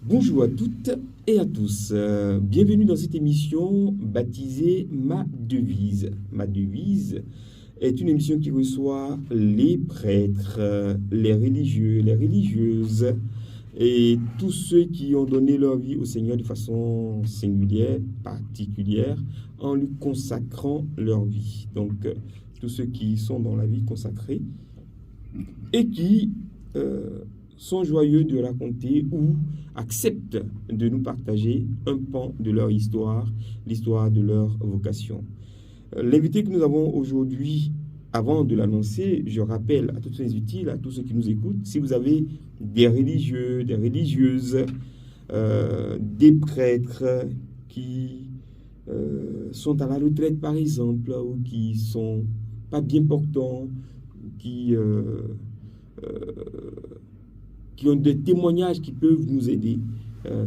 Bonjour à toutes et à tous. Bienvenue dans cette émission baptisée Ma Devise. Ma Devise est une émission qui reçoit les prêtres, les religieux, les religieuses et tous ceux qui ont donné leur vie au Seigneur de façon singulière, particulière, en lui consacrant leur vie. Donc, tous ceux qui sont dans la vie consacrée et qui sont joyeux de raconter ou acceptent de nous partager un pan de leur histoire, l'histoire de leur vocation. L'invité que nous avons aujourd'hui, avant de l'annoncer, je rappelle à toutes les utiles, à tous ceux qui nous écoutent, si vous avez des religieux, des religieuses, des prêtres qui sont à la retraite par exemple, ou qui sont pas bien portants, qui ont des témoignages qui peuvent nous aider,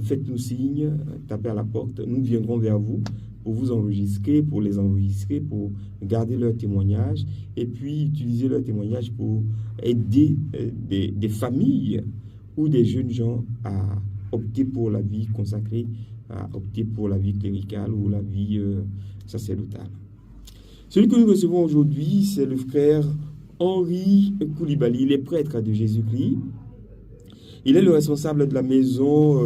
faites-nous signe, tapez à la porte, nous viendrons vers vous pour vous enregistrer, pour les enregistrer, pour garder leurs témoignages et puis utiliser leurs témoignages pour aider des familles ou des jeunes gens à opter pour la vie consacrée, à opter pour la vie cléricale ou la vie sacerdotale. Celui que nous recevons aujourd'hui, c'est le frère Henri Koulibaly, il est prêtre de Jésus-Christ. Il est le responsable de la maison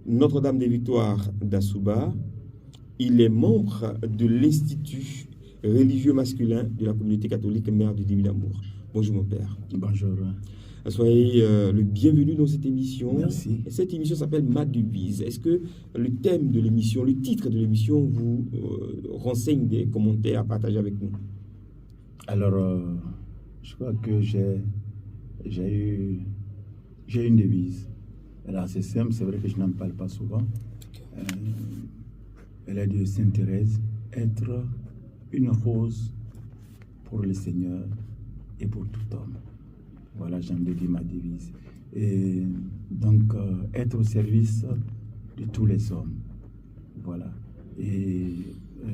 Notre-Dame des Victoires d'Assouba. Il est membre de l'Institut religieux masculin de la communauté catholique Mère du Divin Amour. Bonjour mon père. Bonjour. Soyez le bienvenu dans cette émission. Merci. Et cette émission s'appelle Ma Devise. Est-ce que le thème de l'émission, le titre de l'émission vous renseigne des commentaires à partager avec nous? Alors, je crois que j'ai une devise. Elle est assez simple, c'est vrai que je n'en parle pas souvent. Elle est de Sainte Thérèse, être une rose pour le Seigneur et pour tout homme. Voilà, j'en dédie ma devise. Et donc, être au service de tous les hommes. Voilà. Et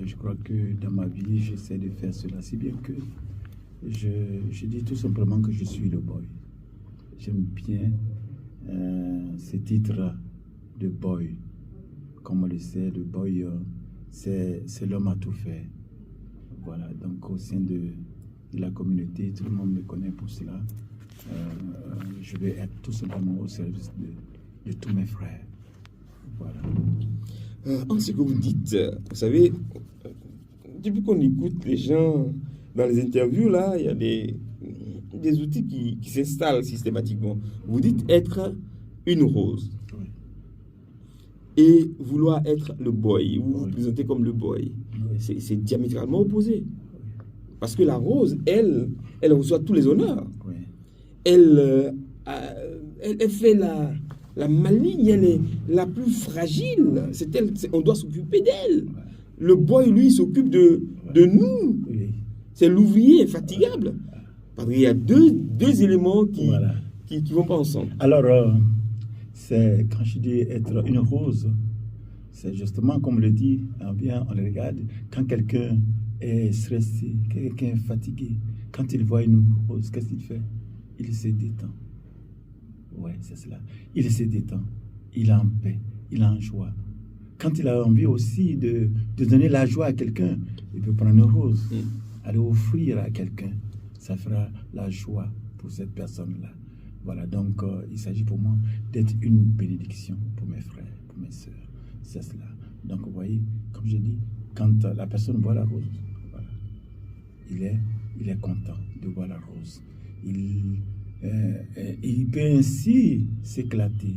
je crois que dans ma vie, j'essaie de faire cela, si bien que je dis tout simplement que je suis le boy. J'aime bien ce titre de boy. Comme on le sait, le boy, c'est l'homme à tout faire. Voilà, donc au sein de la communauté, tout le monde me connaît pour cela. Je vais être tout simplement au service de tous mes frères. Voilà. En ce que vous dites, vous savez, depuis qu'on écoute les gens dans les interviews, là, il y a des outils qui s'installent systématiquement. Vous dites être une rose. Oui. Et vouloir être le boy. Vous vous présentez comme le boy. Oui. C'est diamétralement opposé. Parce que la rose, elle reçoit tous les honneurs. Oui. Elle fait la maligne, elle est la plus fragile. On doit s'occuper d'elle. Ouais. Le boy, lui, s'occupe de nous. Oui. C'est l'ouvrier infatigable. Parce qu'il y a deux éléments qui vont pas ensemble. Alors, c'est quand je dis être une rose, c'est justement comme le dit, bien on le regarde, quand quelqu'un est stressé, quelqu'un est fatigué, quand il voit une rose, qu'est-ce qu'il fait? Il se détend. Ouais, c'est cela. Il se détend. Il est en paix. Il est en joie. Quand il a envie aussi de donner la joie à quelqu'un, il peut prendre une rose, aller offrir à quelqu'un. Ça fera la joie pour cette personne-là. Voilà, donc il s'agit pour moi d'être une bénédiction pour mes frères, pour mes sœurs. C'est cela. Donc vous voyez, comme je dis, quand la personne voit la rose, voilà, il est content de voir la rose. Il peut ainsi s'éclater,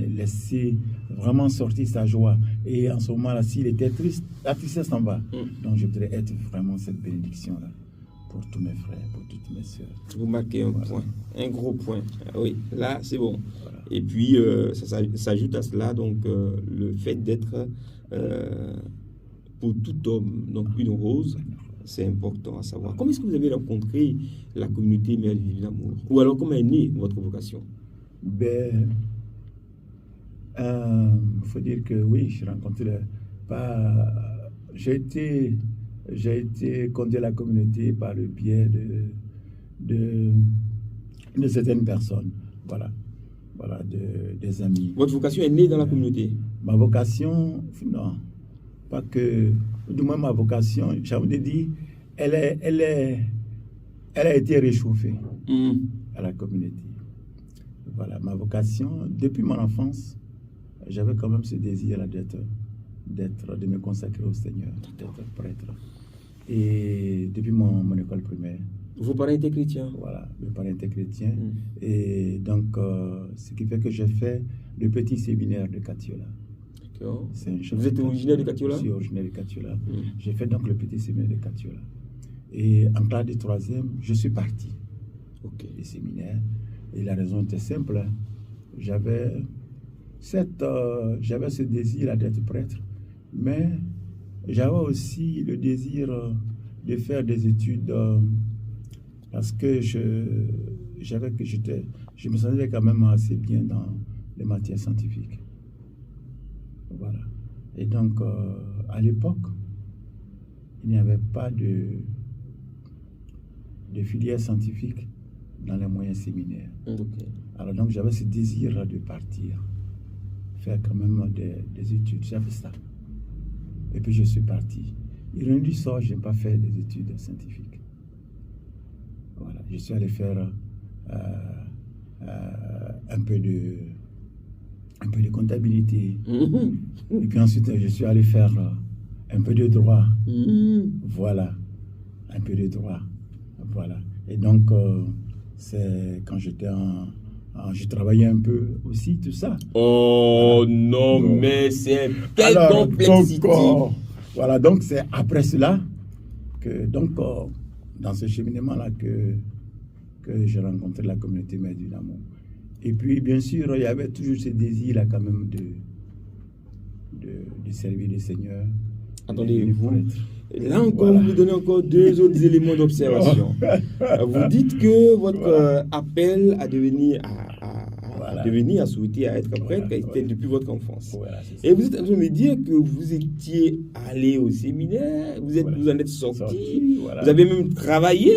laisser vraiment sortir sa joie. Et en ce moment-là, s'il était triste, la tristesse s'en va. Donc je voudrais être vraiment cette bénédiction-là pour tous mes frères, pour toutes mes sœurs. Vous marquez un point, un gros point. Oui, là, c'est bon. Voilà. Et puis, ça s'ajoute à cela, donc, le fait d'être pour tout homme, donc une rose, c'est important à savoir. Comment est-ce que vous avez rencontré la communauté Mère du Divin Amour? Ou alors, comment est née votre vocation? Ben, faut dire que oui, je rencontré j'ai été conduit à la communauté par le biais de certaines personnes. Voilà. voilà, des amis. Votre vocation est née dans la communauté? Ma vocation, non, pas que, du moins ma vocation, j'ai envie de dire, elle a été réchauffée à la communauté. Voilà, ma vocation, depuis mon enfance, j'avais quand même ce désir de me consacrer au Seigneur, d'être prêtre. Et depuis mon école primaire. Vos parents étaient chrétiens? Voilà, mes parents étaient chrétiens. Et donc, ce qui fait que j'ai fait le petit séminaire de Katiola. D'accord. Vous êtes originaire de Katiola? Je suis originaire de Katiola. J'ai fait donc le petit séminaire de Katiola. Et en classe de 3e, je suis parti du séminaire. Et la raison était simple. J'avais ce désir d'être prêtre, mais j'avais aussi le désir de faire des études parce que je me sentais quand même assez bien dans les matières scientifiques. Voilà. Et donc, à l'époque, il n'y avait pas de filière scientifique dans les moyens séminaires. Alors donc, j'avais ce désir de partir, faire quand même des études. J'avais ça. Et puis, je suis parti. Ironie du sort, je n'ai pas fait des études scientifiques. Voilà. Je suis allé faire un peu de comptabilité. Et puis ensuite, je suis allé faire un peu de droit. Voilà. Un peu de droit. Voilà. Et donc, c'est quand j'étais je travaillais un peu aussi, tout ça. Oh voilà. Non, mais c'est quelle complexité. Donc, voilà, donc c'est après cela que, donc, dans ce cheminement-là que j'ai rencontré la communauté Mère du Dynamo. Et puis, bien sûr, il y avait toujours ce désir-là quand même de servir le Seigneur. Attendez, là encore, vous me donnez encore deux autres éléments d'observation. Vous dites que votre appel à devenir, à souhaiter à être prêtre, était depuis votre enfance. Voilà, et vous êtes en train de me dire que vous étiez allé au séminaire, vous en êtes sorti, vous avez même travaillé,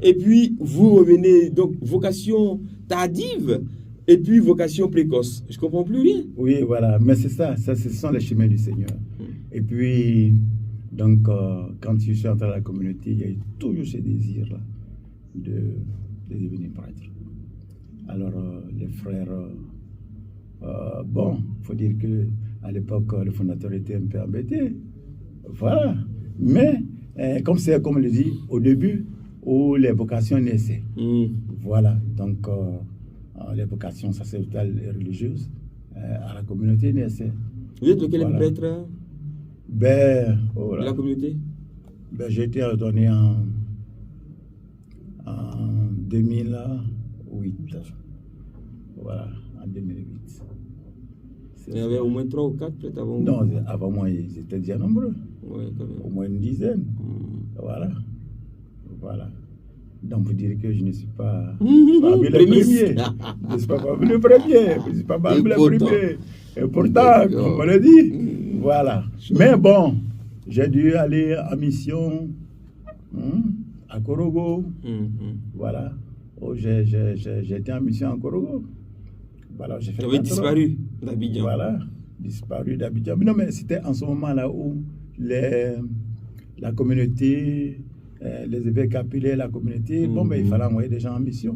et puis vous revenez, donc vocation tardive, et puis vocation précoce. Je ne comprends plus rien. Oui, voilà, mais c'est ça, ce sont les chemins du Seigneur. Et puis, donc, quand je suis entré à la communauté, il y a eu toujours ce désir-là de devenir prêtre. Alors, les frères, bon, il faut dire qu'à l'époque, le fondateur était un peu embêté. Voilà. Mais, comme on le dit, au début, où les vocations naissaient. Voilà. Donc, les vocations sacerdotales et religieuses à la communauté naissaient. Vous êtes lequel prêtre? La communauté? J'ai été ordonné en 2008. Voilà, en 2008. Il y avait au moins 3 ou 4 peut-être avant? Non, avant moi, ils étaient déjà nombreux. Oui, quand même. Au moins une dizaine. Voilà. Donc, vous direz que je ne suis pas parmi les premiers. Je ne suis pas parmi les premiers. Je ne suis pas parmi les premiers. Et pourtant, comme on l'a dit, voilà. Mais bon, j'ai dû aller en mission à Korogo. Voilà. J'ai été en mission à Korogo. Voilà, j'ai fait. Vous avez disparu d'Abidjan. Voilà, disparu d'Abidjan. Mais non, mais c'était en ce moment-là où la communauté, les évêques capillaires, la communauté, il fallait envoyer des gens en mission.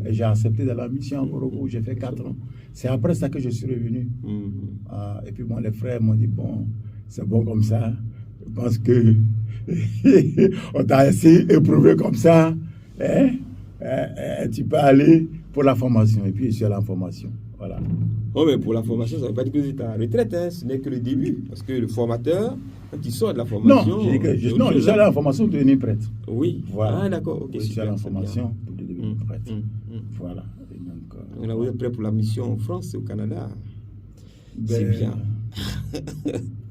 Et j'ai accepté d'aller en mission à Korogo. J'ai fait 4 ans. C'est après ça que je suis revenu. Et puis, les frères m'ont dit, bon, c'est bon comme ça. Je pense que on t'a assez éprouvé comme ça. Tu peux aller pour la formation. Et puis, je suis allé en formation. Voilà. Oh, mais pour la formation, ça ne veut pas dire que vous êtes en retraite. Ce n'est que le début. Parce que le formateur, quand il sort de la formation... Non, je suis allé en formation pour devenir prêtre. Oui. Voilà. Ah, d'accord. Je suis allé en formation pour devenir prêtre. Voilà. Et donc, là, vous êtes prêt pour la mission en France et au Canada. C'est bien.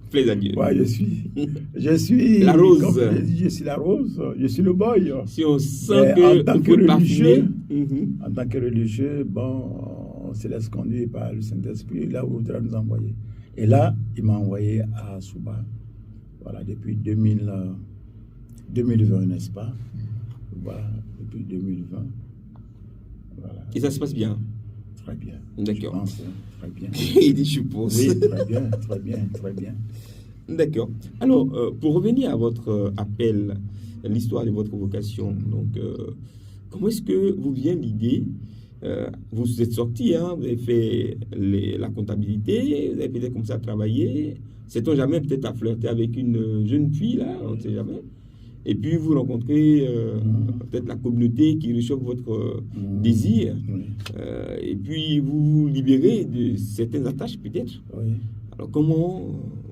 Plaise à Dieu. Ouais, je suis la rose. Je suis la rose. Je suis le boy. Si on sent que en tant que religieux, bon, on se laisse conduire par le Saint-Esprit là où il voudra nous envoyer. Et là, il m'a envoyé à Souba. Voilà, depuis 2020, n'est-ce pas? Voilà, depuis 2020. Voilà. Et ça se passe bien? Très bien. D'accord. Je pense, très bien. Il dit, je pense. Oui, très bien, très bien, très bien. D'accord. Alors, pour revenir à votre appel, l'histoire de votre vocation, donc, comment est-ce que vous vient l'idée vous êtes sorti, hein, vous avez fait la comptabilité, vous avez peut-être commencé à travailler, sait-on jamais, peut-être à flirter avec une jeune fille, là, on ne sait jamais. Et puis vous rencontrez peut-être la communauté qui réchauffe votre désir, Oui. et puis vous vous libérez de certaines attaches, peut-être. Oui. Alors, comment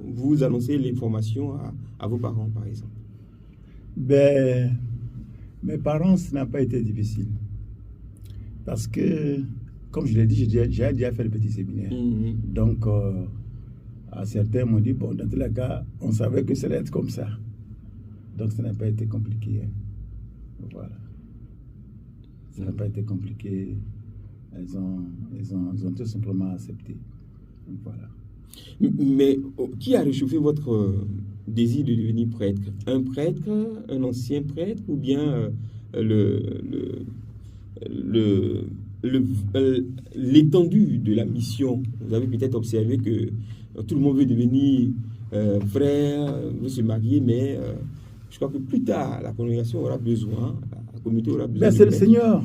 vous annoncez l'information à vos parents, par exemple? Ben, mes parents, ça n'a pas été difficile. Parce que, comme je l'ai dit, j'ai déjà fait le petit séminaire. Donc, à certains m'ont dit, bon, dans tous les cas, on savait que ça allait être comme ça. Donc, ça n'a pas été compliqué. Hein. Voilà. Ça n'a pas été compliqué. Elles ont tout simplement accepté. Donc, voilà. Mais qui a réchauffé votre désir de devenir prêtre? Un prêtre, un ancien prêtre, ou bien l'étendue de la mission? Vous avez peut-être observé que tout le monde veut devenir frère, veut se marier, mais je crois que plus tard, la congrégation aura besoin, la communauté aura besoin. Ben, c'est le Seigneur.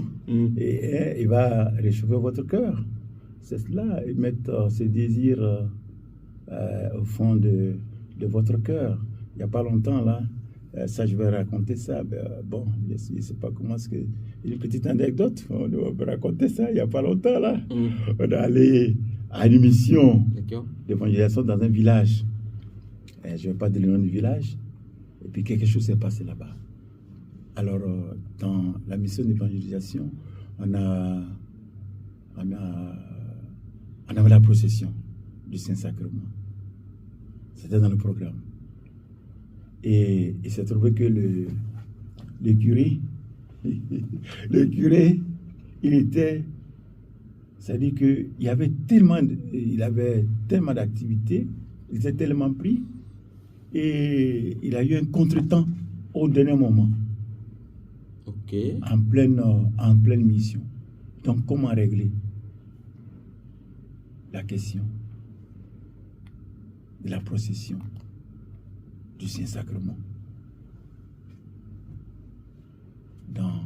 Et il va réchauffer votre cœur. C'est cela, il met ce désir au fond de votre cœur. Il n'y a pas longtemps, là, ça, je vais raconter ça. Bon, je ne sais pas comment est-ce que... Une petite anecdote, on va raconter ça. Il n'y a pas longtemps, là, on est allé à une mission d'évangélisation dans un village. Je ne vais pas dire le nom du village. Et puis, quelque chose s'est passé là-bas. Alors, dans la mission d'évangélisation, on avait la procession du Saint-Sacrement. C'était dans le programme. Et il s'est trouvé que le curé, il était... C'est-à-dire qu'il avait tellement d'activités, il était tellement pris, et il a eu un contretemps au dernier moment. Ok. En pleine mission. Donc, comment régler la question de la procession du Saint-Sacrement dans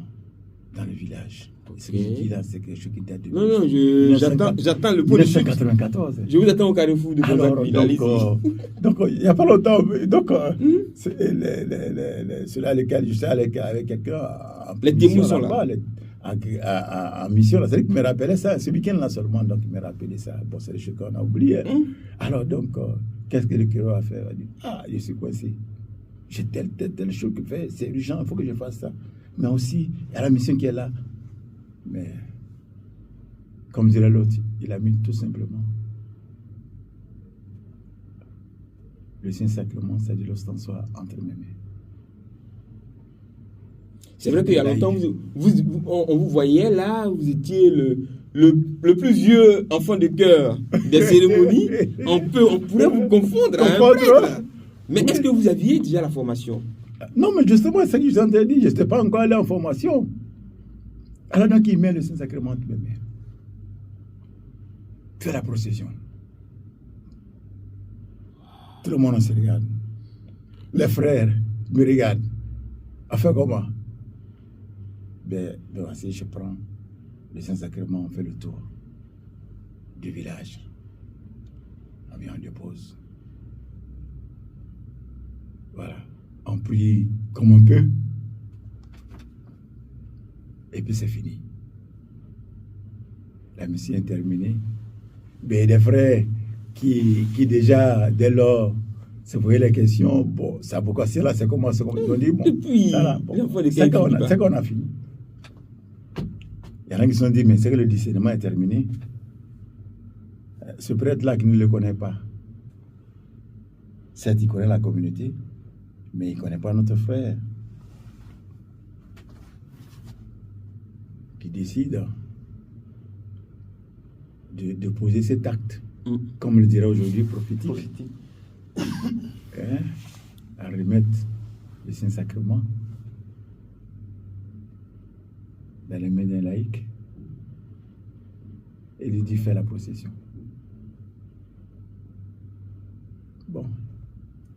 le village? Ce que je dis là, c'est quelque chose qui date de... Non, j'attends le point de chute. 1994. Je vous attends au carrefour de Contact. Donc, il n'y a pas longtemps, ceux-là lesquels je suis avec quelqu'un... Les témoins sont là. En mission, c'est lui qui me rappelait ça, ce week-end-là seulement, donc il me rappelait ça. Bon, c'est des choses qu'on a oubliées. Alors, donc, qu'est-ce que le curé a fait? Il a dit, je suis coincé. J'ai telle chose que fait, c'est urgent, il faut que je fasse ça. Mais aussi, il y a la mission qui est là. Mais, comme dirait l'autre, il a mis tout simplement le Saint-Sacrement, c'est-à-dire l'ostensoir entre mes mains. C'est vrai qu'il y a longtemps, on vous voyait là, vous étiez le plus vieux enfant de cœur des cérémonies. On pourrait vous confondre à un prêtre. Mais est-ce que vous aviez déjà la formation? Non, mais justement, c'est ce que je vous ai dit, je n'étais pas encore allé en formation. Alors donc, il met le Saint-Sacrement entre mes mains. Fait la procession. Tout le monde se regarde. Les frères me regardent. On fait comment? Voici, je prends le Saint-Sacrement, on fait le tour du village. On vient, on dépose. Voilà. On prie comme on peut. Et puis c'est fini. La mission est terminée. Mais des frères qui déjà, dès lors, se posaient les questions, bon, ça vous casse là, c'est comment ils ont dit, bon, c'est qu'on a fini. Il y en a qui se sont dit, mais c'est que le discernement est terminé. Ce prêtre-là qui ne le connaît pas, certes, il connaît la communauté, mais il ne connaît pas notre frère qui décide de poser cet acte, comme le dirait aujourd'hui, prophétique. À remettre le Saint-Sacrement dans les mains d'un laïc. et lui dit fais la procession. Bon,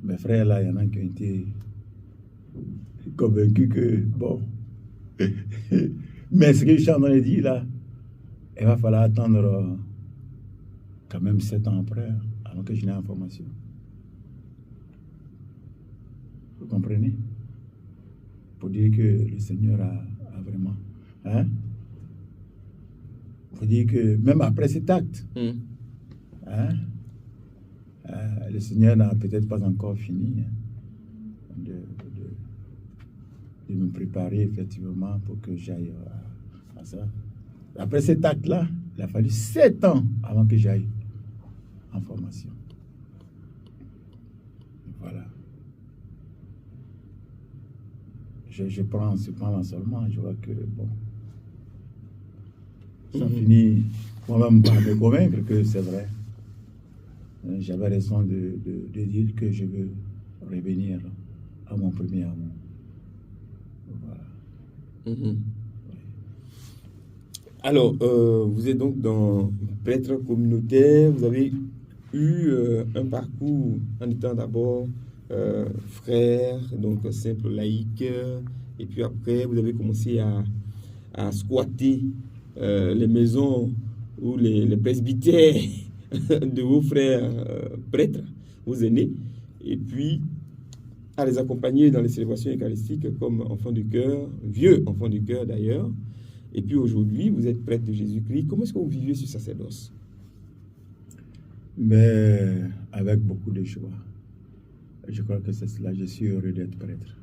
mes frères là, il y en a qui ont été convaincus que bon, mais ce que je suis en train de dire là, il va falloir attendre quand même 7 ans après, avant que je n'ai l'information. Vous comprenez? Pour dire que le Seigneur a vraiment... Hein? Pour dire que même après cet acte, hein, le Seigneur n'a peut-être pas encore fini de me préparer effectivement pour que j'aille à ça. Après cet acte-là, il a fallu 7 ans avant que j'aille en formation. Voilà. Je prends ce plan-là seulement, je vois que bon, ça finit moi-même par me convaincre que c'est vrai. J'avais raison de dire que je veux revenir à mon premier amour. Voilà. Alors, vous êtes donc dans prêtre communautaire, vous avez eu un parcours en étant d'abord frère, donc simple laïque, et puis après vous avez commencé à squatter les maisons ou les presbytères de vos frères prêtres, vos aînés, et puis à les accompagner dans les célébrations eucharistiques comme enfants du cœur, vieux enfants du cœur d'ailleurs. Et puis aujourd'hui, vous êtes prêtre de Jésus-Christ. Comment est-ce que vous vivez ce sacerdoce? Mais avec beaucoup de joie. Je crois que c'est cela. Je suis heureux d'être prêtre.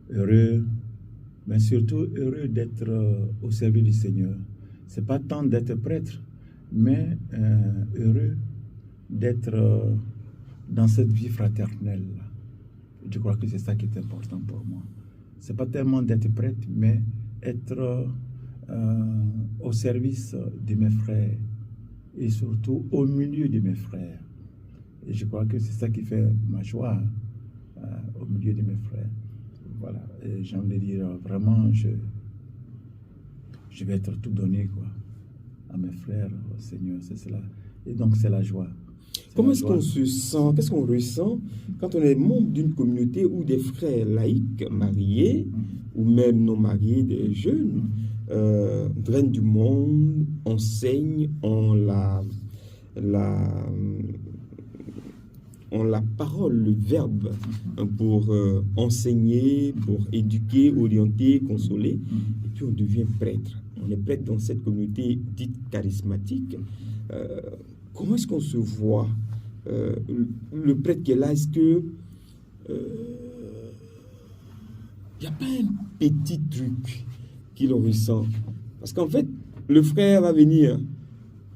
Heureux, mais surtout heureux d'être au service du Seigneur. C'est pas tant d'être prêtre, mais heureux d'être dans cette vie fraternelle. Je crois que c'est ça qui est important pour moi. C'est pas tellement d'être prêtre, mais être au service de mes frères et surtout au milieu de mes frères. Et je crois que c'est ça qui fait ma joie au milieu de mes frères. Voilà. Et j'ai envie de dire vraiment, je vais être tout donné quoi, à mes frères, au Seigneur, c'est cela. Et donc c'est la joie. Comment est-ce qu'on se sent, qu'est-ce qu'on ressent quand on est membre d'une communauté où des frères laïcs mariés ou même non mariés, des jeunes, drainent du monde, enseignent, ont la parole, le verbe pour enseigner, pour éduquer, orienter, consoler, et puis on devient prêtre. On est prêtre dans cette communauté dite charismatique. Comment est-ce qu'on se voit le prêtre qui est là, est-ce que il n'y a pas un petit truc qu'il ressent? Parce qu'en fait, le frère va venir,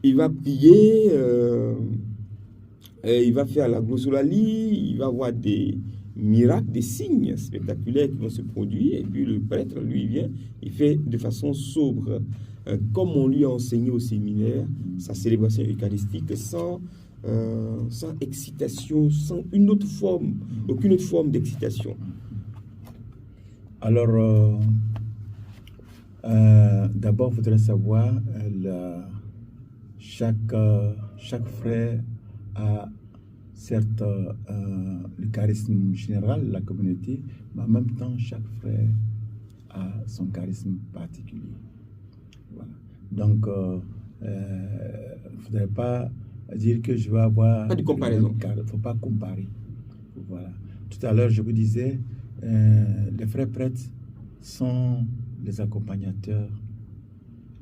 il va prier, il va faire la glossolalie, il va voir des miracles, des signes spectaculaires qui vont se produire, et puis le prêtre, lui, vient, il fait de façon sobre, comme on lui a enseigné au séminaire, sa célébration eucharistique sans excitation, sans une autre forme, aucune autre forme d'excitation. Alors, d'abord, il faudrait savoir, chaque frère a certes le charisme général de la communauté, mais en même temps, chaque frère a son charisme particulier. Voilà. Donc, il ne faudrait pas dire que je vais avoir... Pas de comparaison. Il ne faut pas comparer. Voilà. Tout à l'heure, je vous disais, les frères prêtres sont les accompagnateurs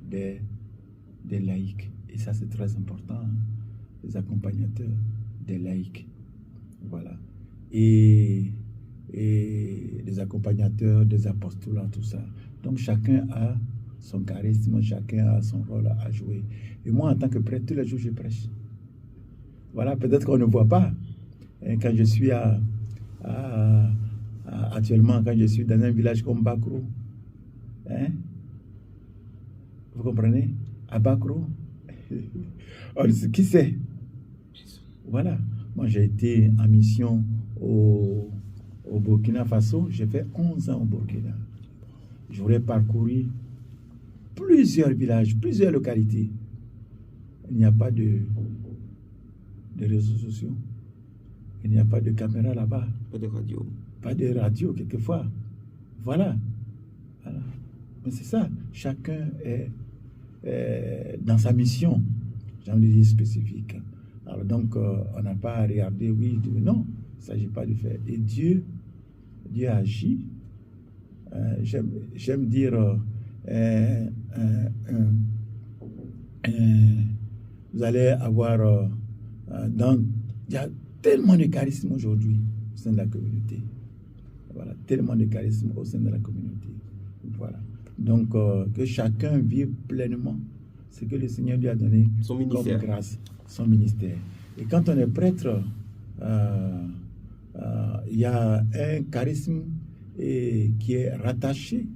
des laïcs. Et ça, c'est très important. Hein? Les accompagnateurs des laïcs. Voilà. Et les accompagnateurs des apostolats, tout ça. Donc, chacun a son charisme, chacun a son rôle à jouer. Et moi, en tant que prêtre, tous les jours, je prêche. Voilà, peut-être qu'on ne voit pas. Et quand je suis actuellement, quand je suis dans un village comme Bakro, hein? Vous comprenez? À Bakro, qui c'est? Voilà. Moi, j'ai été en mission au Burkina Faso. J'ai fait 11 ans au Burkina. J'aurais parcouru plusieurs villages, plusieurs localités. Il n'y a pas de réseaux sociaux. Il n'y a pas de caméra là-bas. Pas de radio. Pas de radio, quelquefois. Voilà. Mais c'est ça. Chacun est dans sa mission, j'ai envie de dire spécifique. Alors donc, on n'a pas à regarder, oui, non. Il ne s'agit pas de faire. Et Dieu agit. J'aime dire, vous allez avoir, il y a tellement de charisme aujourd'hui au sein de la communauté. Voilà, tellement de charisme au sein de la communauté. Voilà. Donc, que chacun vive pleinement ce que le Seigneur lui a donné comme grâce, son ministère. Et quand on est prêtre, il y a un charisme qui est rattaché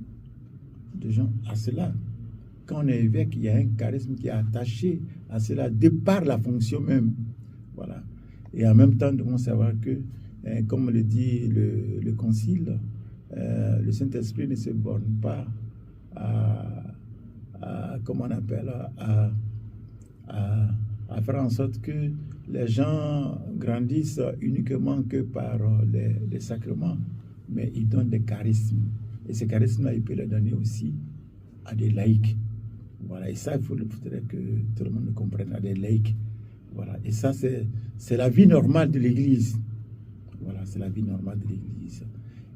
de gens à cela. Quand on est évêque, il y a un charisme qui est attaché à cela, de par la fonction même. Voilà. Et en même temps, nous devons savoir que, comme le dit le Concile, le Saint-Esprit ne se borne pas comment on appelle, à faire en sorte que les gens grandissent uniquement que par les sacrements, mais il donne des charismes. Et ces charismes-là, il peut les donner aussi à des laïcs. Voilà. Et ça, il faudrait que tout le monde le comprenne, à des laïcs. Voilà. Et ça, c'est la vie normale de l'Église. Voilà, c'est la vie normale de l'Église.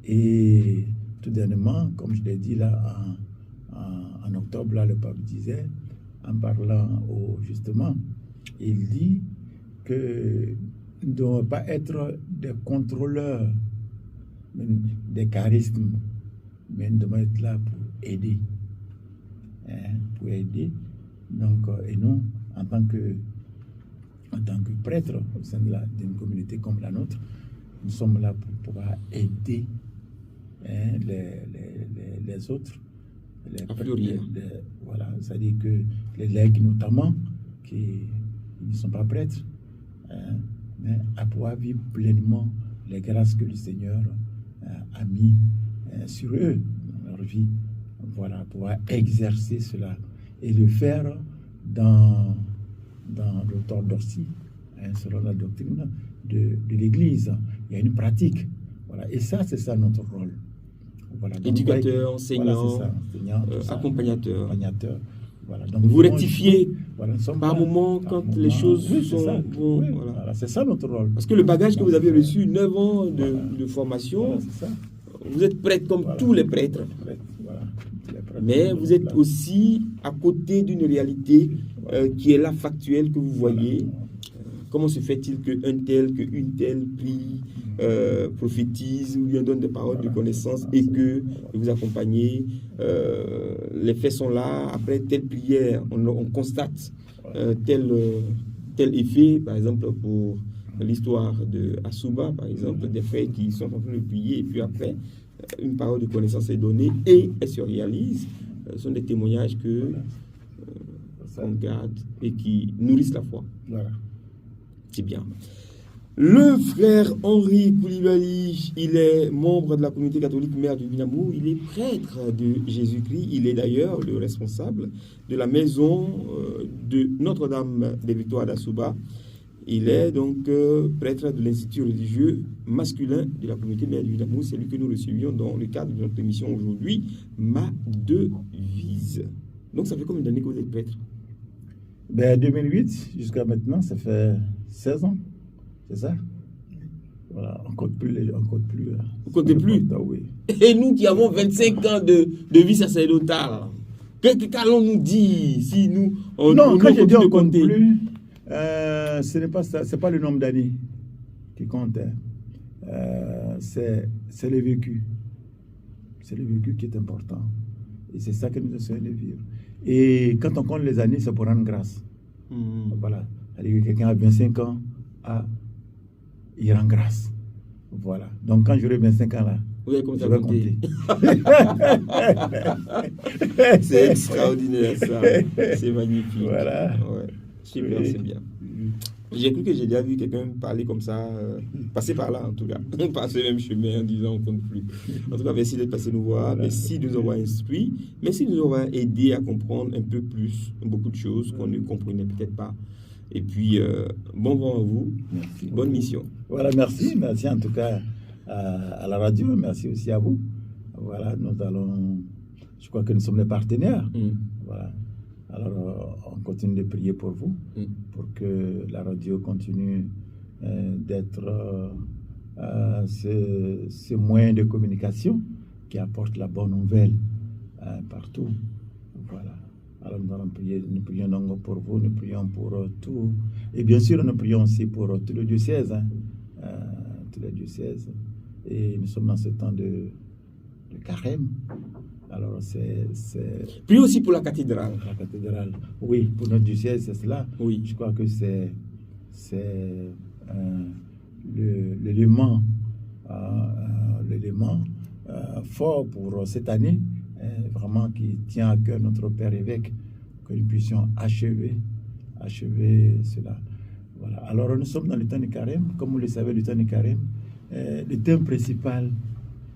Et tout dernièrement, comme je l'ai dit là, en octobre, là, le pape disait, en parlant justement, il dit que nous ne devons pas être des contrôleurs des charismes, mais nous devons être là pour aider. Pour aider. Donc, et nous, en tant que prêtre au sein d'une communauté comme la nôtre, nous sommes là pour pouvoir aider les autres. Voilà, c'est-à-dire que les legs notamment, qui ne sont pas prêtres, mais à pouvoir vivre pleinement les grâces que le Seigneur a mis sur eux dans leur vie. Voilà, pouvoir exercer cela et le faire dans l'orthodoxie, selon la doctrine de l'Église. Il y a une pratique. Voilà, et ça, c'est ça notre rôle. Voilà, donc, éducateur, enseignant, voilà, accompagnateur. Voilà, donc, vous rectifiez par là, moment quand les choses sont bon. Oui, voilà, c'est ça notre rôle. Parce que le bagage que vous avez reçu, 9 ans de formation, vous êtes prêtre comme tous les prêtres. Mais vous êtes aussi à côté d'une réalité qui est là factuelle que vous voyez. Comment se fait-il qu'une telle prie, prophétise ou lui donne des paroles de connaissance et que vous accompagnez, les faits sont là, après telle prière, on constate tel effet, par exemple pour l'histoire de Asuba, par exemple, des frères qui sont en train de prier et puis après, une parole de connaissance est donnée et elle se réalise. Ce sont des témoignages qu'on garde et qui nourrissent la foi. Voilà. C'est bien. Le frère Henri Koulibaly, il est membre de la communauté catholique Mère du Vinamou, il est prêtre de Jésus-Christ, il est d'ailleurs le responsable de la maison de Notre-Dame des Victoires d'Asuba. Il est donc prêtre de l'Institut religieux masculin de la communauté Mère du Vinamou, c'est lui que nous recevions dans le cadre de notre émission aujourd'hui, Ma Devise. Donc ça fait combien d'années que vous êtes prêtre? 2008 jusqu'à maintenant, ça fait 16 ans. C'est ça? Voilà, on compte plus. Vous comptez plus? Oui. Et nous qui avons 25 ans de vie sacerdotale, qu'allons-nous dire si nous... Non, quand je dis on compte plus, ce n'est pas ça, c'est pas le nombre d'années qui compte. C'est le vécu. C'est le vécu qui est important. Et c'est ça que nous essayons de vivre. Et quand on compte les années, c'est pour rendre grâce. Voilà. C'est-à-dire que quelqu'un a 25 ans, il rend grâce. Voilà. Donc quand j'aurai 25 ans là, je vais compter. C'est extraordinaire ça. C'est magnifique. Voilà. Ouais. C'est bien, c'est bien. J'ai cru que j'ai déjà vu quelqu'un parler comme ça, passer par là en tout cas, passer le même chemin en disant on ne compte plus. En tout cas, merci d'être passé nous voir, Voilà. merci de nous avoir instruits, merci de nous avoir aidé à comprendre un peu plus beaucoup de choses qu'on ne comprenait peut-être pas. Et puis, bon vent à vous, Merci. bonne mission. Voilà, merci en tout cas à la radio, merci aussi à vous. Voilà, je crois que nous sommes les partenaires. Voilà. Alors, on continue de prier pour vous, pour que la radio continue d'être ce moyen de communication qui apporte la bonne nouvelle partout. Voilà. Alors, nous prions donc pour vous, nous prions pour tout. Et bien sûr, nous prions aussi pour tout le diocèse. Tous les diocèses. Et nous sommes dans ce temps de carême. Alors, c'est... Puis aussi pour la cathédrale. La cathédrale, oui, pour notre diocèse, c'est cela. Oui. Je crois que c'est l'élément fort pour cette année, vraiment qui tient à cœur notre Père évêque, que nous puissions achever cela. Voilà. Alors, nous sommes dans le temps de carême. Comme vous le savez, le temps de carême, le thème principal,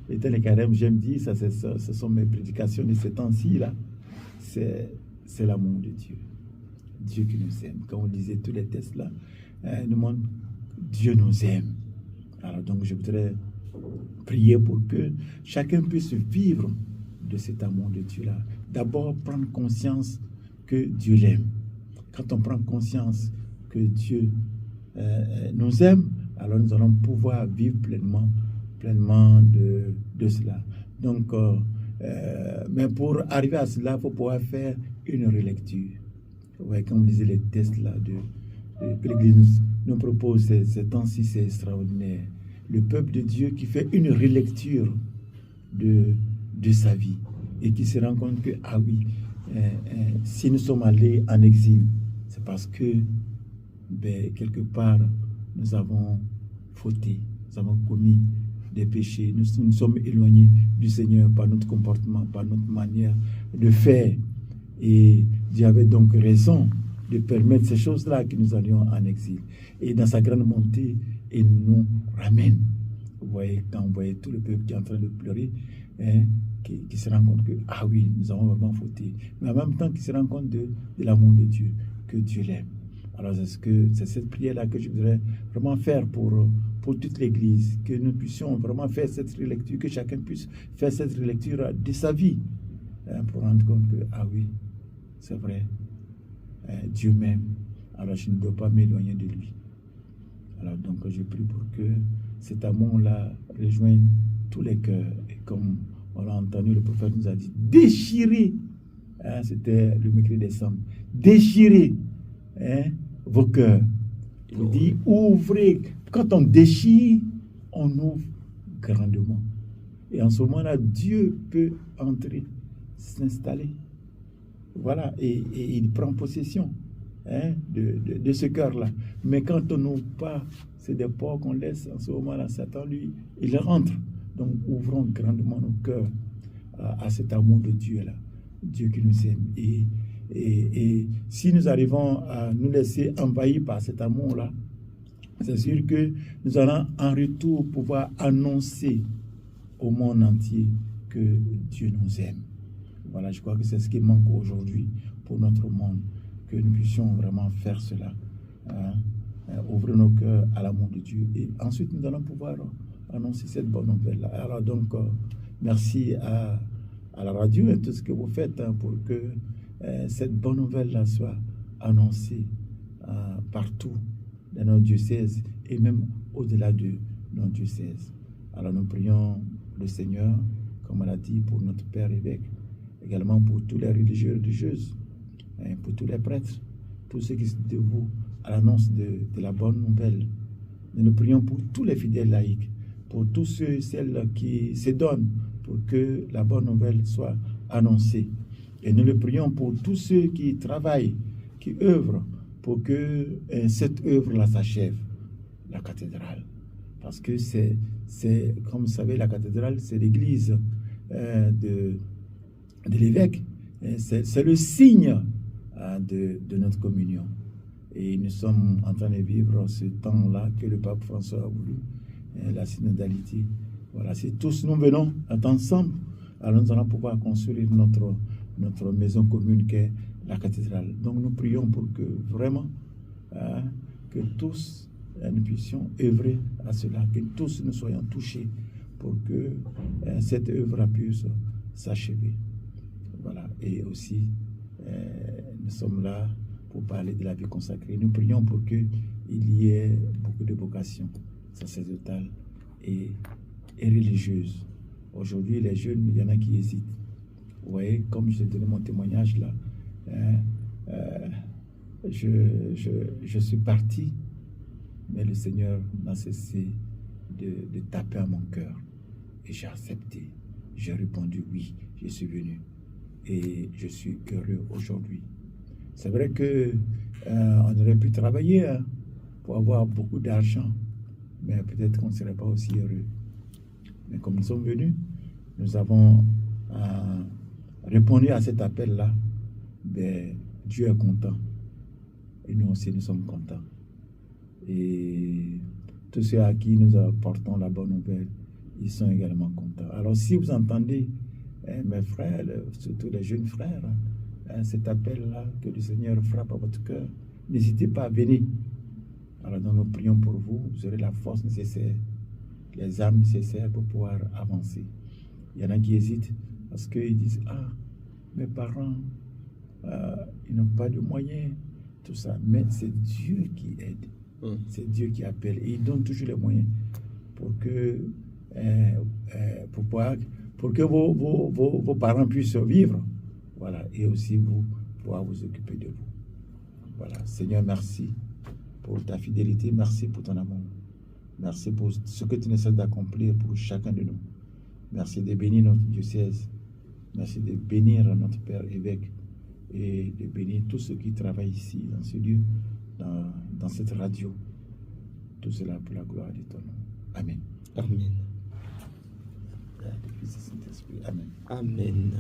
le temps de carême, j'aime dire, ce sont mes prédications de ce temps-ci, là, c'est l'amour de Dieu. Dieu qui nous aime. Comme on disait tous les textes là, nous montrent Dieu nous aime. Alors, donc, je voudrais prier pour que chacun puisse vivre de cet amour de Dieu-là. D'abord, prendre conscience que Dieu l'aime. Quand on prend conscience que Dieu nous aime, alors nous allons pouvoir vivre pleinement de cela. Donc, mais pour arriver à cela, il faut pouvoir faire une relecture. Ouais, comme on disait les textes là que l'Église nous propose ces temps-ci, c'est extraordinaire. Le peuple de Dieu qui fait une relecture de sa vie et qui se rend compte que, ah oui, si nous sommes allés en exil, c'est parce que quelque part, nous avons fauté, nous avons commis des péchés, nous sommes éloignés du Seigneur par notre comportement, par notre manière de faire. Et Dieu avait donc raison de permettre ces choses-là que nous allions en exil. Et dans sa grande montée, il nous ramène. Vous voyez, quand vous voyez tout le peuple qui est en train de pleurer, qui se rend compte que, ah oui, nous avons vraiment fauté. Mais en même temps, qui se rend compte de l'amour de Dieu, que Dieu l'aime. Alors, c'est cette prière-là que je voudrais vraiment faire pour toute l'Église, que nous puissions vraiment faire cette relecture, que chacun puisse faire cette relecture de sa vie, pour rendre compte que, ah oui, c'est vrai, Dieu m'aime, alors je ne dois pas m'éloigner de lui. Alors donc je prie pour que cet amour-là rejoigne tous les cœurs. Et comme on l'a entendu, le prophète nous a dit, déchirez, c'était le mercredi décembre, déchirez vos cœurs. Il dit, ouvrez. Quand on déchire, on ouvre grandement. Et en ce moment-là, Dieu peut entrer, s'installer. Voilà, et il prend possession de ce cœur-là. Mais quand on n'ouvre pas, c'est des portes qu'on laisse. En ce moment-là, Satan, lui, il rentre. Donc, ouvrons grandement nos cœurs à cet amour de Dieu-là. Dieu qui nous aime. Et si nous arrivons à nous laisser envahir par cet amour-là, c'est sûr que nous allons en retour pouvoir annoncer au monde entier que Dieu nous aime. Voilà, je crois que c'est ce qui manque aujourd'hui pour notre monde, que nous puissions vraiment faire cela, ouvrir nos cœurs à l'amour de Dieu. Et ensuite, nous allons pouvoir annoncer cette bonne nouvelle-là. Alors donc, merci à la radio et tout ce que vous faites pour que cette bonne nouvelle-là soit annoncée partout dans notre diocèse et même au-delà de notre diocèse. Alors nous prions le Seigneur, comme on l'a dit, pour notre Père évêque, également pour tous les religieux et religieuses, pour tous les prêtres, tous ceux qui se dévouent à l'annonce de la bonne nouvelle. Nous prions pour tous les fidèles laïcs, pour tous ceux et celles qui se donnent pour que la bonne nouvelle soit annoncée. Et nous le prions pour tous ceux qui travaillent, qui œuvrent pour que cette œuvre-là s'achève, la cathédrale. Parce que c'est, comme vous savez, la cathédrale, c'est l'église de l'évêque. C'est le signe de notre communion. Et nous sommes en train de vivre ce temps-là que le pape François a voulu, la synodalité. Voilà, si tous nous venons ensemble, alors nous allons pouvoir construire notre maison commune qu'est la cathédrale. Donc nous prions pour que vraiment, que tous nous puissions œuvrer à cela, que tous nous soyons touchés pour que cette œuvre puisse s'achever. Voilà, et aussi, nous sommes là pour parler de la vie consacrée. Nous prions pour qu'il y ait beaucoup de vocations sacerdotales et religieuses. Aujourd'hui, les jeunes, il y en a qui hésitent. Vous voyez, comme je donné mon témoignage là, je suis parti, mais le Seigneur n'a cessé de taper à mon cœur. Et j'ai accepté. J'ai répondu oui, je suis venu. Et je suis heureux aujourd'hui. C'est vrai que on aurait pu travailler pour avoir beaucoup d'argent, mais peut-être qu'on ne serait pas aussi heureux. Mais comme nous sommes venus, nous avons répondu à cet appel-là. Ben, Dieu est content. Et nous aussi, nous sommes contents. Et tous ceux à qui nous apportons la bonne nouvelle, ils sont également contents. Alors si vous entendez, mes frères, surtout les jeunes frères, cet appel-là que le Seigneur frappe à votre cœur, n'hésitez pas à venir. Alors nous prions pour vous, vous aurez la force nécessaire, les âmes nécessaires pour pouvoir avancer. Il y en a qui hésitent parce qu'ils disent, mes parents, ils n'ont pas de moyens, tout ça. Mais c'est Dieu qui aide, c'est Dieu qui appelle et il donne toujours les moyens pour que vos parents puissent vivre. Voilà, et aussi vous pouvoir vous occuper de vous. Voilà, Seigneur, merci pour ta fidélité, merci pour ton amour. Merci pour ce que tu ne cesses d'accomplir pour chacun de nous. Merci de bénir notre diocèse. Merci de bénir notre Père évêque et de bénir tous ceux qui travaillent ici, dans ce lieu, dans cette radio. Tout cela pour la gloire de ton nom. Amen. Amen. Amen. Amen.